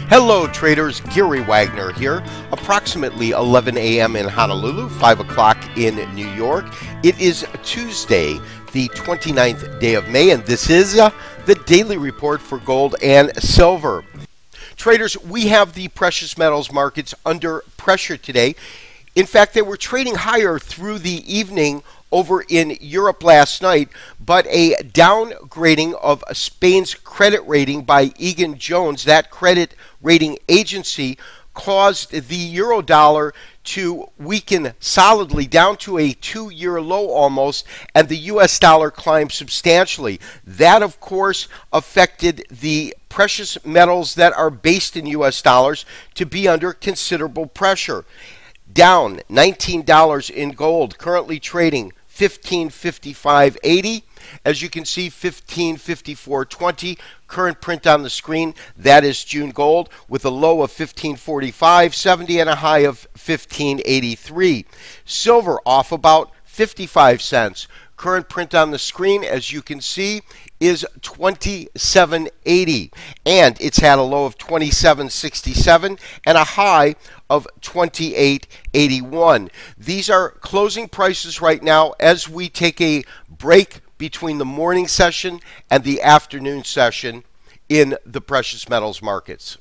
Hello traders, Gary Wagner here. Approximately 11 a.m. in Honolulu, 5 o'clock in New York. It is Tuesday, the 29th day of May, and this is the daily report for gold and silver. Traders, we have the precious metals markets under pressure today. In fact, they were trading higher through the evening over in Europe last night, but a downgrading of Spain's credit rating by Eagan-Jones, that credit rating agency, caused the euro dollar to weaken solidly down to a 2-year low almost, and the US dollar climbed substantially. That, of course, affected the precious metals that are based in US dollars to be under considerable pressure. Down $19 in gold, currently trading $1555.80. As you can see, $1554.20. Current print on the screen, that is June gold, with a low of $1545.70 and a high of $1583. Silver off about 55 cents. Current print on the screen, as you can see, is $27.80, and it's had a low of $27.67 and a high of $28.81. These are closing prices right now as we take a break between the morning session and the afternoon session in the precious metals markets.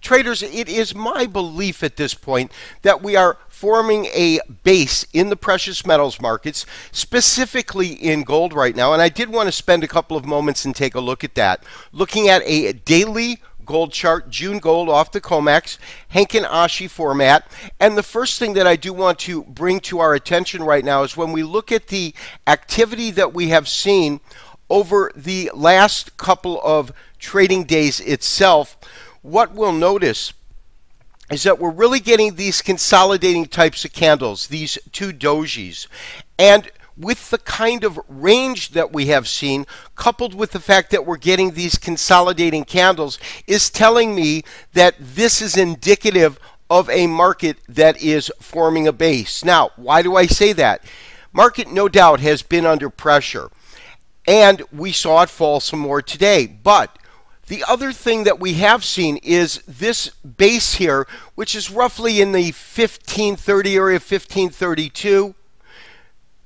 Traders, it is my belief at this point that we are forming a base in the precious metals markets, specifically in gold right now, and I did want to spend a couple of moments and take a look at that. Looking at a daily gold chart, June gold off the COMEX, Henkin-Ashi format. And the first thing that I do want to bring to our attention right now is when we look at the activity that we have seen over the last couple of trading days itself, what we'll notice is that we're really getting these consolidating types of candles, these two dojis. And with the kind of range that we have seen, coupled with the fact that we're getting these consolidating candles, is telling me that this is indicative of a market that is forming a base. Now, why do I say that? Market, no doubt, has been under pressure, and we saw it fall some more today. But the other thing that we have seen is this base here, which is roughly in the 1530 area, 1532,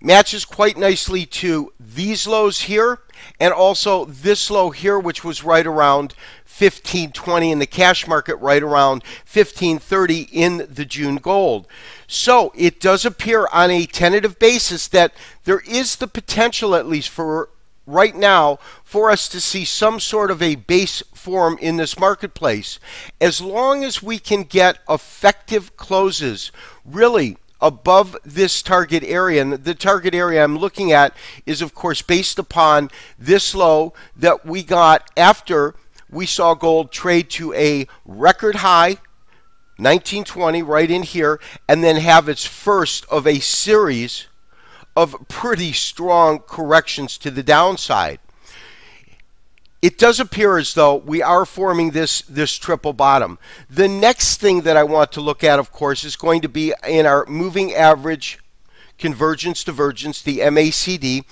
matches quite nicely to these lows here, and also this low here, which was right around 1520 in the cash market, right around 1530 in the June gold. So it does appear on a tentative basis that there is the potential, at least for right now, for us to see some sort of a base form in this marketplace. As long as we can get effective closes really above this target area, and the target area I'm looking at is of course based upon this low that we got after we saw gold trade to a record high 1920 right in here, and then have its first of a series of pretty strong corrections to the downside. It does appear as though we are forming this triple bottom. The next thing that I want to look at, of course, is going to be in our moving average convergence divergence, the MACD.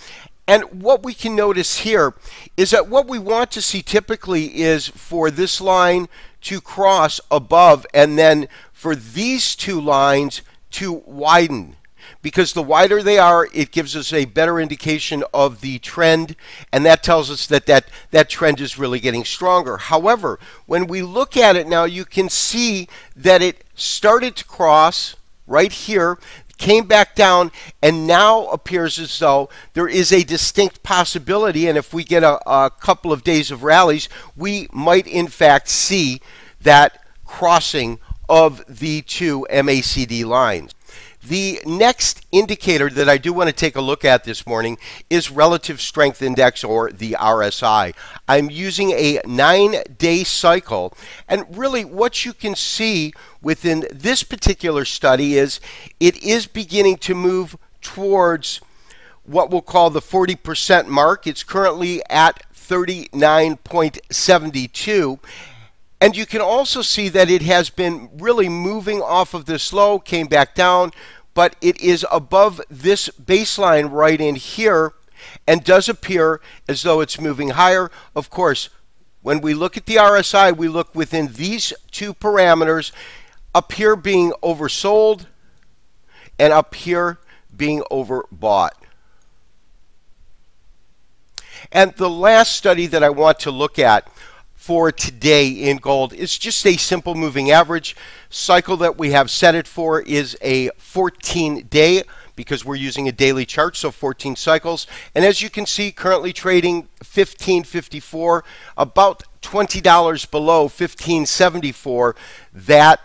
And what we can notice here is that what we want to see typically is for this line to cross above, and then for these two lines to widen. Because the wider they are, it gives us a better indication of the trend, and that tells us that that trend is really getting stronger. However, when we look at it now, you can see that it started to cross right here, came back down, and now appears as though there is a distinct possibility, and if we get a couple of days of rallies, we might in fact see that crossing of the two MACD lines. The next indicator that I do want to take a look at this morning is Relative Strength Index, or the RSI. I'm using a 9-day cycle, and really what you can see within this particular study is it is beginning to move towards what we'll call the 40% mark. It's currently at 39.72. And you can also see that it has been really moving off of this low, came back down, but it is above this baseline right in here and does appear as though it's moving higher. Of course, when we look at the RSI, we look within these two parameters, up here being oversold and up here being overbought. And the last study that I want to look at for today in gold is just a simple moving average. Cycle that we have set it for is a 14-day because we're using a daily chart, so 14 cycles. And as you can see, currently trading 15.54, about $20 below 15.74, that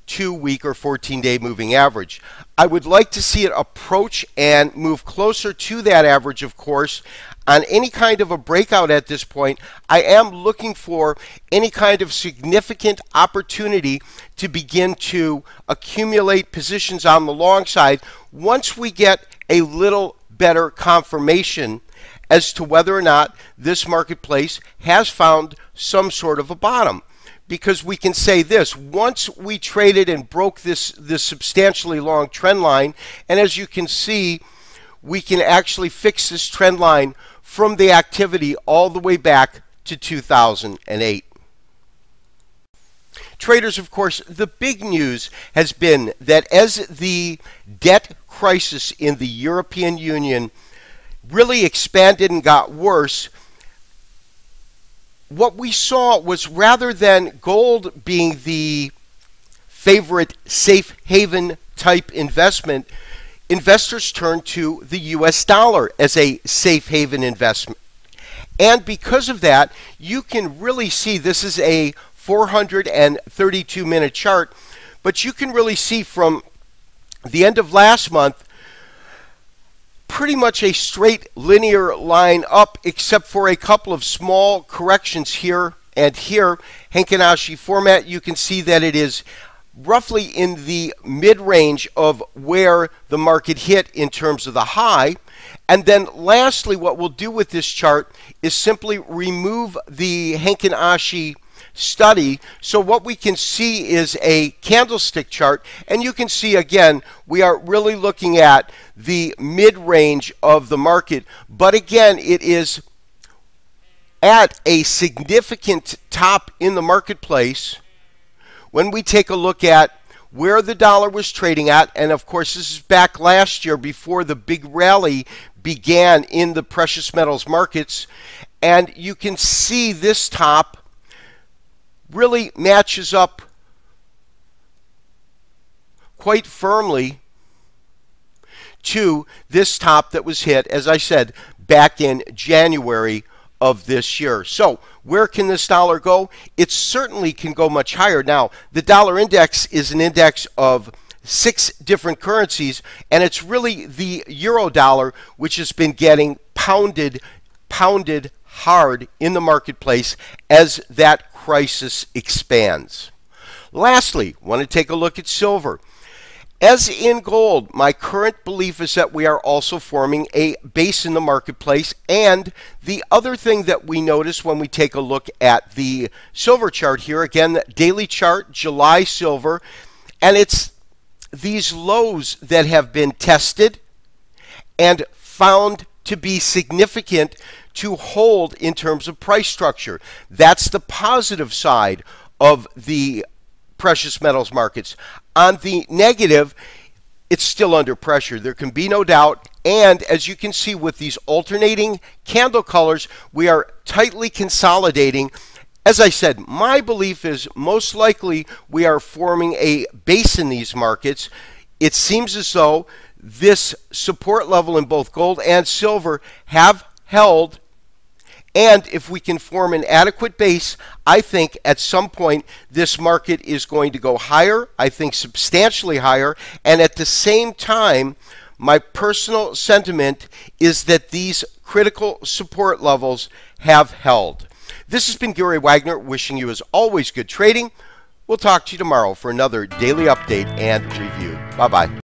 2-week or 14-day moving average. I would like to see it approach and move closer to that average, of course. On any kind of a breakout at this point, I am looking for any kind of significant opportunity to begin to accumulate positions on the long side once we get a little better confirmation as to whether or not this marketplace has found some sort of a bottom. Because we can say this, once we traded and broke this substantially long trend line, and as you can see, we can actually fix this trend line from the activity all the way back to 2008. Traders, of course, the big news has been that as the debt crisis in the European Union really expanded and got worse, what we saw was, rather than gold being the favorite safe haven type investment, investors turned to the US dollar as a safe haven investment. And because of that, you can really see, this is a 432-minute chart, but you can really see from the end of last month pretty much a straight linear line up, except for a couple of small corrections here and here. Heikin-Ashi format, you can see that it is roughly in the mid-range of where the market hit in terms of the high. And then lastly, what we'll do with this chart is simply remove the Heikin-Ashi study. So what we can see is a candlestick chart, and you can see again we are really looking at the mid-range of the market, but again it is at a significant top in the marketplace when we take a look at where the dollar was trading at. And of course this is back last year before the big rally began in the precious metals markets, and you can see this top really matches up quite firmly to this top that was hit, as I said, back in January of this year. So where can this dollar go? It certainly can go much higher. Now, the dollar index is an index of 6 different currencies, and it's really the euro dollar which has been getting pounded hard in the marketplace as that crisis expands. Lastly, want to take a look at silver. As in gold, my current belief is that we are also forming a base in the marketplace. And the other thing that we notice when we take a look at the silver chart here, again, the daily chart, July silver, and it's these lows that have been tested and found to be significant to hold in terms of price structure. That's the positive side of the precious metals markets. On the negative, it's still under pressure. There can be no doubt. And as you can see with these alternating candle colors, we are tightly consolidating. As I said, my belief is most likely we are forming a base in these markets. It seems as though this support level in both gold and silver have held. And if we can form an adequate base, I think at some point this market is going to go higher, I think substantially higher. And at the same time, my personal sentiment is that these critical support levels have held. This has been Gary Wagner, wishing you as always good trading. We'll talk to you tomorrow for another daily update and review. Bye-bye.